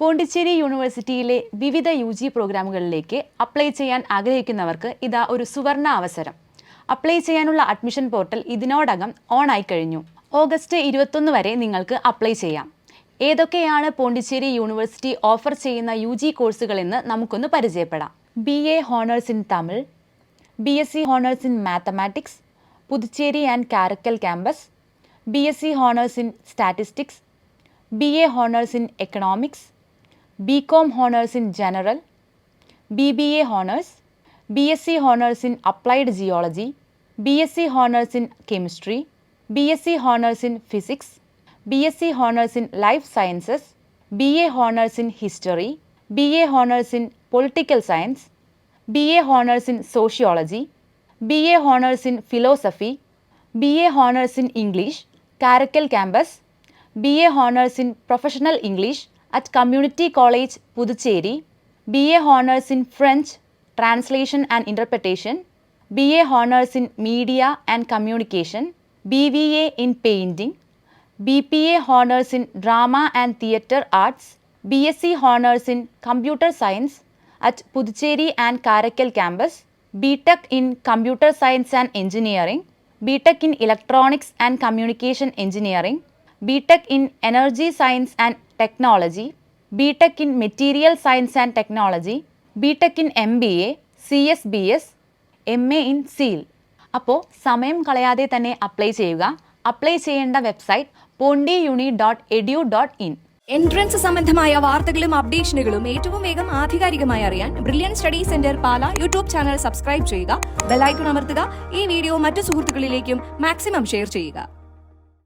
പോണ്ടിച്ചേരി യൂണിവേഴ്സിറ്റിയിലെ വിവിധ UG പ്രോഗ്രാമുകളിലേക്ക് apply ചെയ്യാൻ ആഗ്രഹിക്കുന്നവർക്ക് ഇതാ ഒരു സുവർണ അവസരം. അപ്ലൈ ചെയ്യാനുള്ള അഡ്മിഷൻ പോർട്ടൽ ഇതിനോടകം ഓൺ ആയി കഴിഞ്ഞു. ഓഗസ്റ്റ് 21 വരെ നിങ്ങൾക്ക് അപ്ലൈ ചെയ്യാം. ഏതൊക്കെയാണ് പോണ്ടിച്ചേരി യൂണിവേഴ്സിറ്റി ഓഫർ ചെയ്യുന്ന UG കോഴ്സുകളെന്ന് നമുക്കൊന്ന് പരിചയപ്പെടാം. BA honours in Tamil, BSc honours in mathematics, Puducherry and Karaikal campus, BSc honours in statistics, BA honours in economics, BCom honours in general, BBA honours, BSc honours in applied geology, BSc honours in chemistry, BSc honours in physics, BSc honours in life sciences, BA honours in history, BA honours in political science, BA honours in sociology, BA honours in philosophy, BA honours in English, Karaikal campus, BA honours in professional English at Community College, Puducherry, BA Honours in French, Translation and Interpretation, BA Honours in Media and Communication, BVA in Painting, BPA Honours in Drama and Theatre Arts, BSc Honours in Computer Science at Puducherry and Karakkal Campus, BTech in Computer Science and Engineering, BTech in Electronics and Communication Engineering, BTech in Energy Science and Technology, BTech in Material Science and Technology, BTech in MBA, CSBS, MA in SEAL. അപ്പോൾ സമയം കളയാതെ തന്നെ apply ചെയ്യുക. Apply ചെയ്യേണ്ട website pondiuni.edu.in. Entrance സംബന്ധമായ വാർത്തകളും അപ്ഡേഷനുകളും ഏറ്റവും വേഗം ആധികാരികമായി അറിയാൻ ബ്രില്യൻ സ്റ്റഡി സെന്റർ പാല യൂട്യൂബ് ചാനൽ സബ്സ്ക്രൈബ് ചെയ്യുക, ബെൽ ഐക്കൺ അമർത്തുക. ഈ വീഡിയോ മറ്റു സുഹൃത്തുക്കളിലേക്കും മാക്സിമം ഷെയർ ചെയ്യുക.